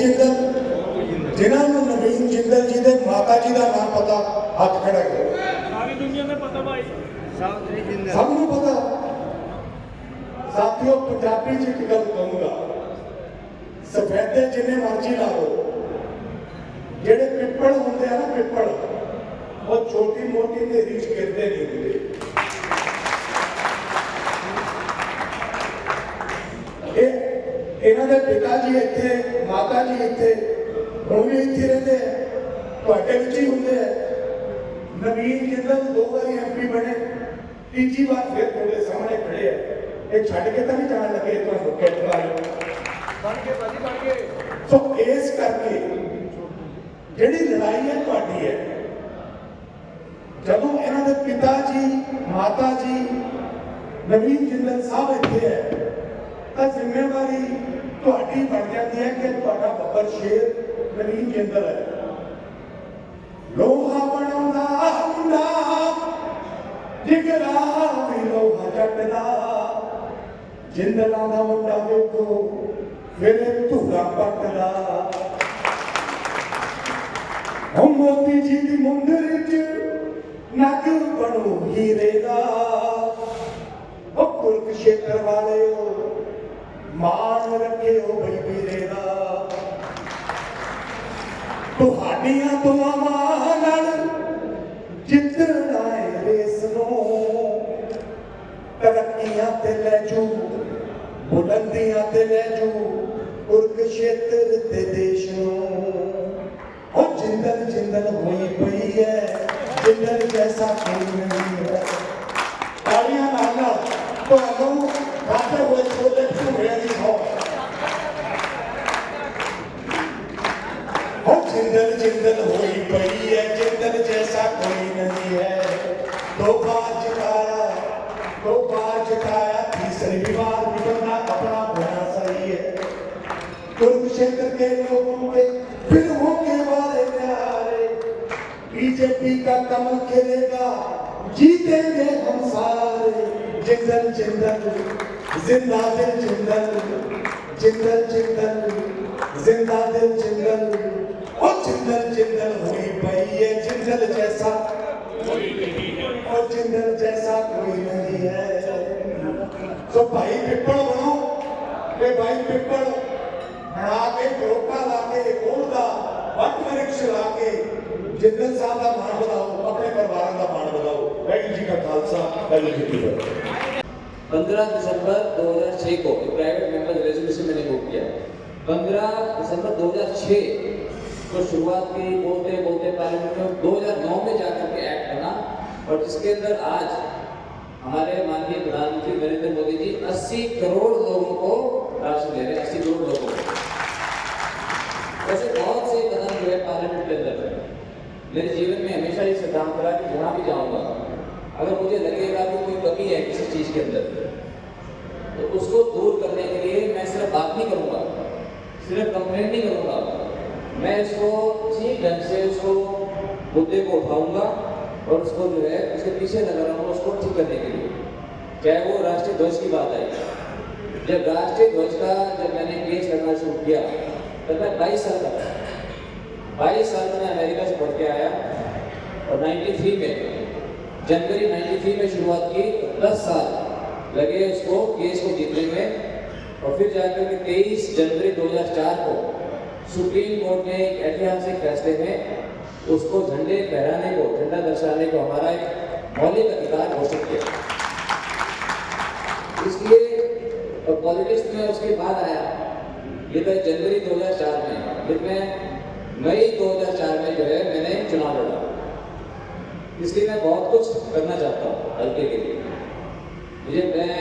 जिंदल, जिन्होंने नवीन जिंदल जी के माता जी का नाम पता, हाथ खड़ा करो। सारी दुनिया में पता भाई, सबनों पता। साथियों पंजाबी च एक गल कहूँगा, सफेदे जिन्ने मर्जी ला लो, जेडे पिपड़ होंगे ना पिपड़, वो छोटी मोटी नेरी च गिरते नहीं होंगे। इन्हों के पिता जी इतने, माता जी इतने, हम भी इतने रहते हैं, थोड़े विच ही होंगे है। नवीन जिंदल 2 बार MP बने, तीजी बार फिर थोड़े सामने खड़े हैं। ये छड़ के तो नहीं जान लगे तो तो इस करके जिहड़ी लड़ाई है तुहाडी है, जदों इन्हां दे पिता जी माता जी नवीन जिंदल साहब इत्थे है तो जिम्मेवारी तुहाडी बन जाती है कि तुहाडा बब्बर शेर नवीन जिंदल है। लोहा बनाउंदा मुंडा जिगरा भी लोहा जटदा, जिंदलां दा मुंडा वेखो फिर धूरा पटदा। मोती जी दी मुंदर च नग बनो हीरे दा, कुरुक्षेत्र वाले मान रखे हो बई वीरे दा। तुहाडियां दुआवां नाल जितना है रेस नूं, तरक्कियां ते लै जू बुलंदियां ते लै जू, कुरुक्षेत्र ते देश नूं। जिंदल जिंदल हुई पई है, जिंदल जैसा कोई नहीं है। तालियां नाल तुहानूं खाते हुए छोले भटूरे दी खौ। जिंदल जिंदल हुई पई है, जिंदल जैसा कोई नहीं है। 2 बार जिताया, तीसरी बार भी बनना अपना होना सही है। कुरुक्षेत्र के लोगों के फिर होंगे वाले प्यारे, बीजेपी का कमल खिलेगा, जीतेंगे हम सारे। जिंदल जिंदल जिंदा दिल जिंदल, जिंदल जिंदल जिंदा दिल जिंदल। और जिंदल जिंदल हुई पई है, जिंदल जैसा कोई नहीं है, और जिंदल जैसा कोई नहीं है। तो भाई पिपड़ बनो, ते भाई पिपड़ बना के ग्रोटा ला के ओढ़दा वट वृक्ष ला के जिंदल साहब का मान बढ़ाओ, अपने परिवार का मान बढ़ाओ। वाहिगुरू जी का खालसा, वाहिगुरू जी की फतेह। 15 दिसंबर 2006 को एक प्राइवेट मेंबर रेजोल्यूशन मैंने बुक किया। 15 दिसंबर 2006 को शुरुआत की, बोलते बोलते पार्लियामेंट में 2009 में जाकर के एक्ट बना, और जिसके अंदर आज हमारे माननीय प्रधानमंत्री नरेंद्र मोदी जी 80 करोड़ लोगों को राशन दे रहे हैं। 80 करोड़ लोगों को। ऐसे बहुत से कदम जो है पार्लियामेंट के अंदर मेरे जीवन में हमेशा ये सिद्धांत रहा कि जहाँ भी जाऊँगा, अगर मुझे लगेगा कि कोई कमी है किसी चीज़ के अंदर, तो उसको दूर करने के लिए मैं सिर्फ बात नहीं करूँगा, सिर्फ कंप्लेंट नहीं करूँगा, मैं इसको ठीक ढंग से उसको मुद्दे को उठाऊंगा और उसको जो है उसके पीछे लगा रहूँगा उसको ठीक करने के लिए। चाहे वो राष्ट्रीय ध्वज की बात आई, जब राष्ट्रीय ध्वज का जब मैंने केस करना शुरू किया तब मैं 22 साल का था। 22 साल में अमेरिका से पढ़ के आया, और 93 में जनवरी 93 में शुरुआत की, 10 साल लगे उसको केस को जीतने में। और फिर जाकर के 23 जनवरी 2004 को सुप्रीम कोर्ट ने एक ऐतिहासिक फैसले में उसको झंडे फहराने को, झंडा दर्शाने को हमारा एक मौलिक अधिकार घोषित किया। इसलिए पॉलिटिक्स में उसके बाद आया, ये तो जनवरी 2004 में, फिर मैं मई 2004 में जो है मैंने चुनाव लड़ा। इसलिए मैं बहुत कुछ करना चाहता हूँ हल्के के लिए। मैं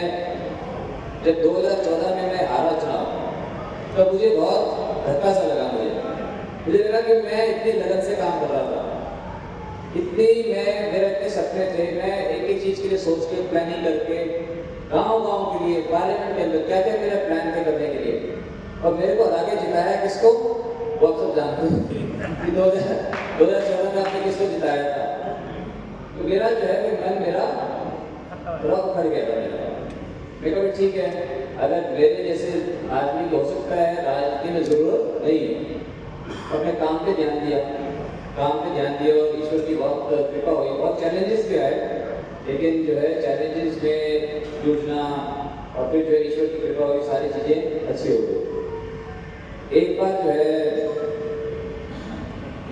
जब 2014 में मैं हारा चुनाव, तब मुझे बहुत धक्का सा लगा। मुझे लगा कि मैं इतनी लगन से काम कर रहा था, मेरे इतने सपने थे, मैं एक एक चीज़ के लिए सोच के प्लानिंग करके गांव-गांव के लिए, पार्लियामेंट के अंदर क्या क्या मेरा प्लान थे करने के लिए, और मेरे को आगे जिताया किसको, वो आप सब जानते हैं कि 2014 में आपने किसको जिताया था। तो मेरा जो है कि मन मेरा थोड़ा उखड़ गया था मेरा। मेरे को ठीक है, अगर मेरे जैसे आदमी हो सकता है, राजनीति में जरूरत नहीं है। अपने काम पे ध्यान दिया और ईश्वर की बहुत कृपा हुई। बहुत चैलेंजेस भी आए, लेकिन जो है चैलेंजेस में जूझना और फिर जो है ईश्वर की कृपा हुई, सारी चीज़ें अच्छी हो गई। एक बार जो है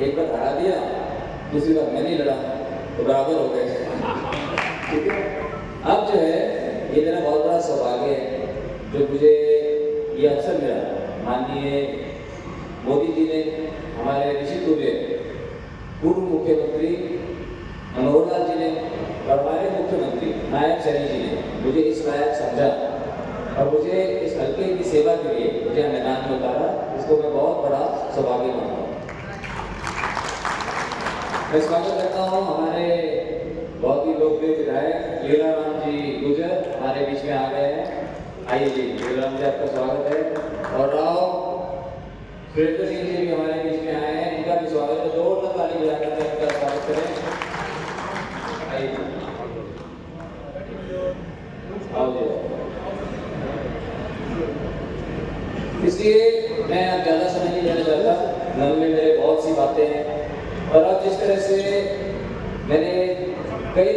हरा दिया, दूसरी बार मैं नहीं लड़ा तो बराबर हो गए। ठीक है, अब जो है ये मेरा बहुत बड़ा सौभाग्य है जो मुझे ये अवसर मिला। माननीय मोदी जी ने, हमारे ऋषि तुल्य पूर्व मुख्यमंत्री मनोहर लाल जी ने और हमारे मुख्यमंत्री नायब सैनी जी ने मुझे इस लायक समझा और मुझे इस हल्के की सेवा के लिए मुझे मैदान में उतारा। इसको मैं बहुत बड़ा सौभाग्य मानता हूँ। मैं स्वागत करता हूँ हमारे बहुत ही लोकप्रिय विधायक लीलाराम जी गुर्जर हमारे बीच में आ गए हैं। आइए जी, लीलाराम जी आपका स्वागत है। और राव सुरेंद्र सिंह जी भी हमारे बीच में आए हैं, इनका भी स्वागत है। जोरदार ताली बजाकर के इनका स्वागत करें। आइए आओ जी। इसलिए मैं अब ज़्यादा समय नहीं लेना चाहता, मन में मेरे बहुत सी बातें हैं। और अब जिस तरह से मैंने कई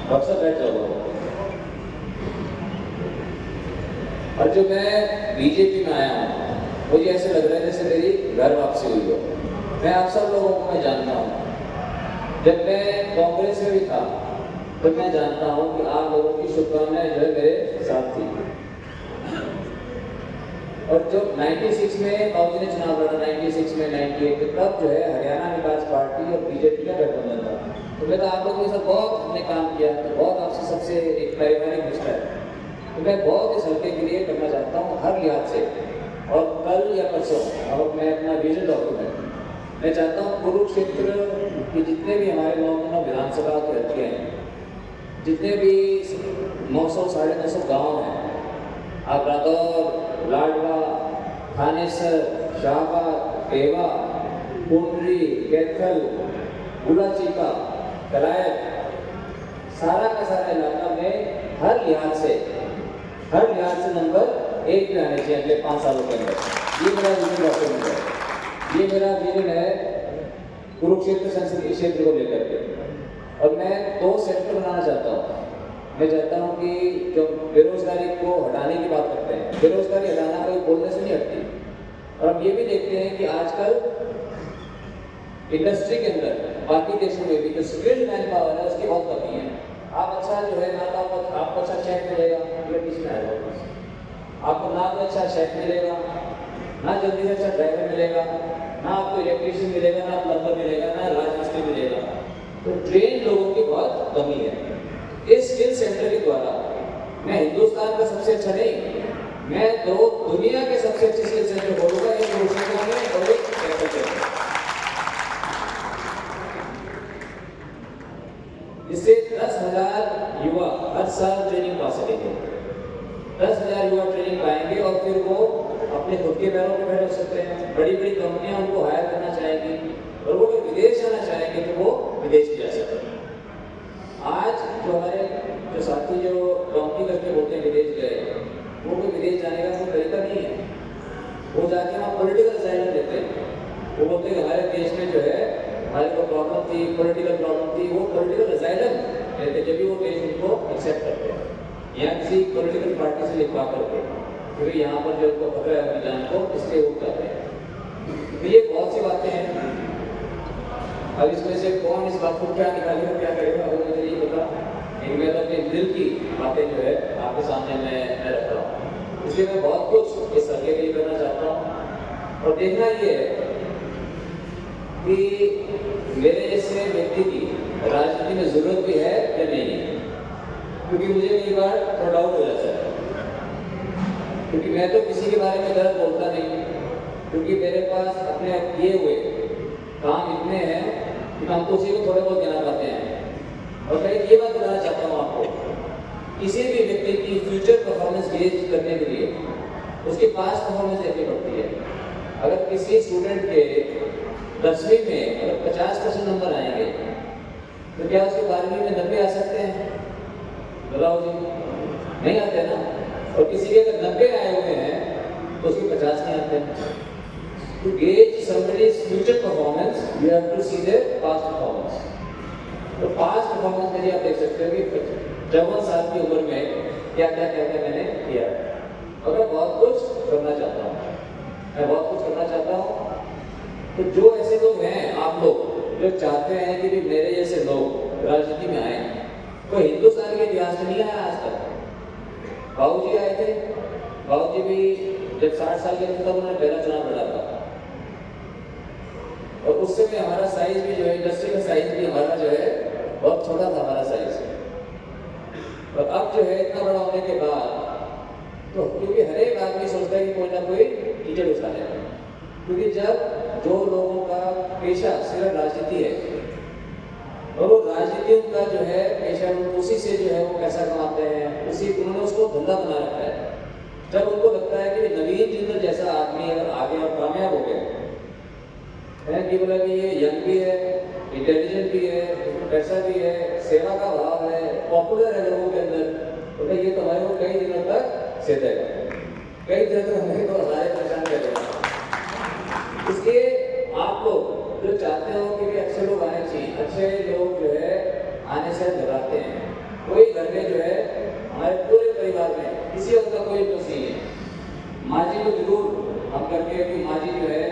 अक्सर बैठ जाऊँगा और जो मैं बीजेपी में आया हूँ मुझे ऐसे लग रहा है जैसे मेरी घर वापसी हुई हो। मैं आप सब लोगों को मैं जानता हूँ, जब मैं कांग्रेस में भी था तो मैं जानता हूँ कि आप लोगों की शुभकामनाएं जो है मेरे साथ थी। और जब 96 में कांग्रेस ने चुनाव लड़ा, 96 में 98 में, तब जो है हरियाणा विकास पार्टी और बीजेपी का गठबंधन था। तो मैं तो आप लोगों के साथ बहुत हमने काम किया, तो बहुत आपसे सबसे एक पारिवारिक रिश्ता है। तो मैं बहुत इस हल्के के लिए करना चाहता हूँ हर लिहाज से। और कल या परसों अब मैं अपना विजन डॉक्यूमेंट मैं चाहता हूँ कुरुक्षेत्र के जितने भी हमारे 9 विधानसभा के हल्के हैं, जितने भी 900 साढ़े 900 गाँव हैं, आप रादौर, लाडवा, थानेसर, शाहबाद, पेवा, कुंडली, कैथल, गुलाचीका, कलायत, सारा का सारा इलाका में हर लिहाज से नंबर 1 पे आने चाहिए अगले 5 सालों के अंदर। ये मेरा विजन डॉक्यूमेंट है, ये मेरा विजन है कुरुक्षेत्र संसदीय क्षेत्र को लेकर के। और मैं 2 सेक्टर बनाना चाहता हूँ। मैं चाहता हूँ कि जो बेरोजगारी को हटाने की बात करते हैं, बेरोजगारी हटाना कोई बोलने से नहीं हटती। और हम ये भी देखते हैं कि आजकल इंडस्ट्री के अंदर बाकी देशों में भी जो स्किल्ड मैन पावर है उसकी बहुत कमी है। आप अच्छा जो है ना तो आपको अच्छा चेक मिलेगा, ये बीच में आएगा, आपको ना तो अच्छा चेक मिलेगा, ना जल्दी से अच्छा ड्राइवर मिलेगा, ना आपको इलेक्ट्रीशियन मिलेगा, ना प्लम्बर मिलेगा, ना राजमिस्त्री मिलेगा। तो ट्रेन लोगों की बहुत कमी है। इस स्किल सेंटर के द्वारा मैं हिंदुस्तान का सबसे अच्छा नहीं, मैं तो दुनिया के सबसे अच्छे स्किल सेंटर बोलूँगा। एक रोजगार में और एक कैपिटल, जिससे 10,000 युवा हर साल ट्रेनिंग पा सकेंगे। 10,000 युवा ट्रेनिंग पाएंगे और फिर वो अपने खुद के पैरों पर बैठ सकते हैं। बड़ी बड़ी कंपनियां उनको हायर करना चाहेंगी और वो विदेश जाना चाहेंगे तो वो विदेश जा सकते हैं। आज जो हमारे जो साथी जो डॉक्टरी करके बोलते हैं विदेश गए, वो कोई विदेश जाने का कोई तरीका नहीं है। वो जाके वहाँ पॉलिटिकल असाइलम देते हैं। वो बोलते हैं हमारे देश में जो है हमारे को प्रॉब्लम थी, पॉलिटिकल प्रॉब्लम थी, वो पॉलिटिकल असाइलम देते जब भी वो देश उनको एक्सेप्ट करते हैं। यहाँ किसी पॉलिटिकल पार्टी से लिखवा करके क्योंकि यहाँ पर जो उनको पकड़ा है अभियान को, इसलिए वो करते हैं। तो ये बहुत सी बातें हैं। अब इसमें से कौन इस बात को क्या निकालेगा, क्या करेगा, वो मुझे नहीं पता। लेकिन मैं तो अपने दिल की बातें जो है आपके सामने मैं रख रहा हूँ। इसलिए मैं बहुत कुछ इस हल्के के लिए करना चाहता हूँ। और देखना ये है कि मेरे जैसे व्यक्ति की राजनीति में जरूरत भी है या नहीं है, क्योंकि मुझे कई बार थोड़ा डाउट हो जाता है। क्योंकि मैं तो किसी के बारे में गलत बोलता नहीं, क्योंकि मेरे पास अपने आप किए हुए काम इतने हैं कि हम तो उसी को थोड़े बहुत गिना पाते हैं। और मैं ये बात बताना चाहता हूँ आपको, किसी भी व्यक्ति की फ्यूचर परफॉर्मेंस गेज करने के लिए उसकी पास्ट परफॉर्मेंस देखनी पड़ती है। अगर किसी स्टूडेंट के 10वीं में अगर 50% नंबर आएंगे तो क्या उसके 12वीं में 90 आ सकते हैं? बताओ जी, नहीं आते ना। और किसी के अगर 90 आए हुए हैं तो उसके 50 नहीं आते हैं। To gauge somebody's future performance, you have to see their past performance. तो past performance में आप देख सकते हो कि 54 साल की उम्र में क्या मैंने किया है। और मैं बहुत कुछ करना चाहता हूँ। तो जो ऐसे लोग हैं, आप लोग जो चाहते हैं कि भी मेरे जैसे लोग राजनीति में आए, कोई हिंदुस्तान के इतिहास में नहीं आया आज तक। बाबूजी आए थे, बाबूजी भी जब 60 साल के थे तब उन्होंने पहला चुनाव लड़ा था। और उस समय हमारा साइज भी जो है, इंडस्ट्री का साइज भी हमारा जो है बहुत छोटा था हमारा साइज। और अब जो है इतना बड़ा होने के बाद, तो क्योंकि हर एक आदमी सोचता है कि कोई ना कोई कीचड़ उछाले, क्योंकि जब जो लोगों का पेशा सिर्फ राजनीति है और वो राजनीति उनका जो है पेशा, उसी से जो है वो पैसा कमाते हैं, उन्होंने उसको धंधा बना रखा है। जब उनको लगता है कि नवीन जिंदल जैसा आदमी अगर आगे और कामयाब हो गया है कि बोला कि ये यंग भी है, इंटेलिजेंट भी है, पैसा भी है, सेवा का भाव है, पॉपुलर है लोगों के अंदर, तो ये तो हमारे को कई दिनों तक सेधेगा, कई दिनों तक हमें तो हमारे परेशान करेगा। इसलिए आप लोग जो चाहते हो कि अच्छे लोग आने चाहिए, अच्छे लोग जो है आने से घबराते हैं। कोई घर में जो है हमारे पूरे परिवार में किसी और का कोई इंटरेस्ट नहीं है। माँ जी को जरूर हम करके कि माँ जी जो है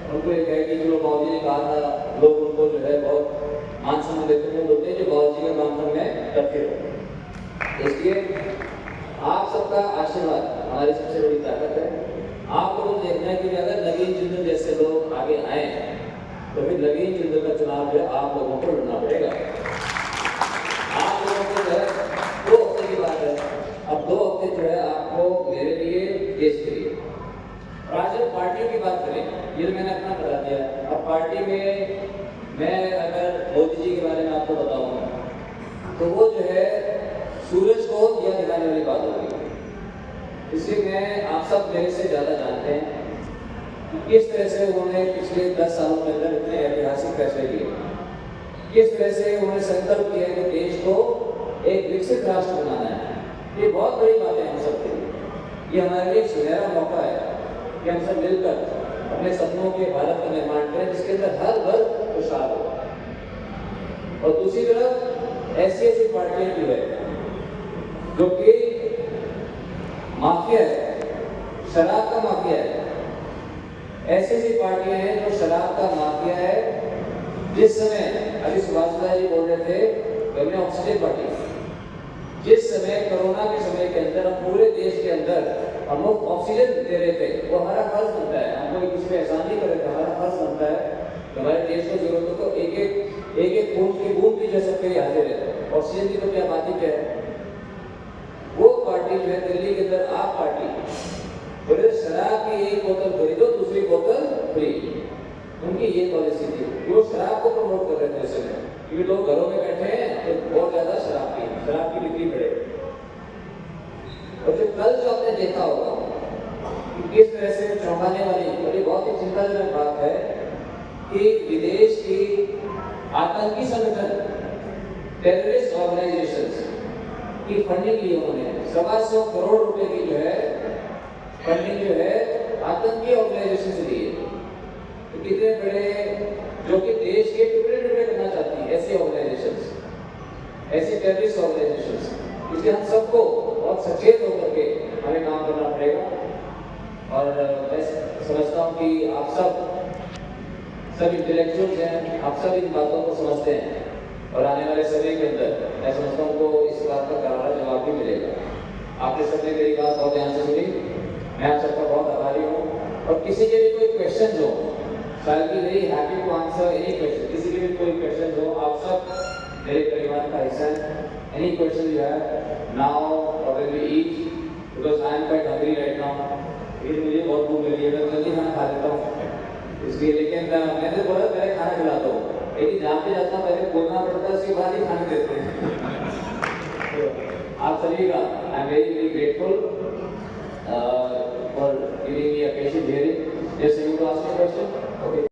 उनको एक है कि जो बाबूजी ने कहा था, लोग उनको जो है बहुत मान सम्मान देते हैं, बोलते हैं जो बाबूजी का काम करने करते रहो। इसलिए आप सबका आशीर्वाद हमारी सबसे बड़ी ताकत है। आप लोगों को देखना है कि अगर नवीन जिंदल जैसे लोग आगे आए तो फिर नवीन जिंदल का चुनाव जो है आप लोगों को लड़ना पड़ेगा। आप लोगों को जो है 2 हफ्ते की बात है, अब 2 हफ्ते जो है आपको मेरे लिए, देश के लिए। राजद पार्टियों की बात करें, ये मैंने अपना बता दिया। अब पार्टी में मैं अगर मोदी जी के बारे में आपको बताऊं तो वो जो है सूरज को दिया दिखाने वाली बात होगी। इसलिए मैं आप सब मेरे से ज़्यादा जानते हैं कि किस तरह से उन्होंने पिछले 10 सालों के अंदर इतने ऐतिहासिक फैसले लिए, किस तरह से उन्होंने संकल्प किया कि देश को एक विकसित राष्ट्र बनाना है। ये बहुत बड़ी बात है हम सबके लिए। ये हमारे लिए एक सुनहरा मौका है कि हम सब मिलकर अपने सपनों के भारत का निर्माण करें जिसके अंदर हर वर्ग खुशहाल हो। और दूसरी तरफ ऐसी पार्टियां जो है जो कि माफिया है, शराब का माफिया है, ऐसी पार्टियां हैं जो शराब का माफिया है। जिस समय अभी सुभाष जी बोल रहे थे ऑक्सीजन पार्टी, जिस समय कोरोना के समय के अंदर हम पूरे देश के अंदर हम लोग ऑक्सीजन दे रहे थे, वो हमारा फर्ज बनता है। हम कोई किसी पे एहसान नहीं कर रहे थे, हमारा फर्ज बनता है कि हमारे देश को जरूरत हो तो एक खून की बूंद भी जो सबके लिए हाजिर है। ऑक्सीजन की तो क्या बात ही क्या है। वो पार्टी जो है दिल्ली के अंदर आप पार्टी बोले शराब की एक बोतल खरीदो, दूसरी बोतल फ्री, उनकी ये पॉलिसी थी। वो शराब को प्रमोट कर रहे थे उस समय, क्योंकि लोग घरों में बैठे हैं तो बहुत ज्यादा शराब की बिक्री बढ़े। और जो कल जो आपने देखा होगा कि किस तरह से चौंकाने वाली बड़ी बहुत ही चिंताजनक बात है कि विदेश की आतंकी संगठन, टेररिस्ट ऑर्गेनाइजेशंस की फंडिंग ली उन्होंने। 125 करोड़ रुपए की जो है फंडिंग जो है आतंकी ऑर्गेनाइजेशन से दी है। तो कितने बड़े जो कि देश के टुकड़े करना चाहती है ऐसी ऑर्गेनाइजेशंस, ऐसी टेररिस्ट ऑर्गेनाइजेशंस। इसलिए हम सबको बहुत सचेत होकर के हमें काम करना पड़ेगा। और मैं समझता हूँ कि आप सब इंटेलेक्चुअल्स हैं, आप सब इन बातों को समझते हैं और आने वाले समय के अंदर मैं समझता हूँ को इस बात का करारा जवाब भी मिलेगा। आपने सबने मेरी बात बहुत ध्यान से सुनी, मैं आप सबका बहुत आभारी हूँ। और किसी के भी कोई क्वेश्चन हो, I will be very happy to answer any question. किसी के भी कोई क्वेश्चन हो, आप सब मेरे परिवार का हिस्सा हैं। Any question you have now or when we eat, because I am quite hungry right now. ये मुझे बहुत भूख लगी है, मैं जल्दी खाना खा लेता हूँ इसलिए। लेकिन मैंने बोला पहले खाना खिलाता हूँ, लेकिन जहाँ पे जाता हूँ पहले बोलना पड़ता है, उसके बाद ही खाने देते हैं। तो आप सभी का I am very very grateful for giving me a patient hearing. Just you to ask a question. Okay.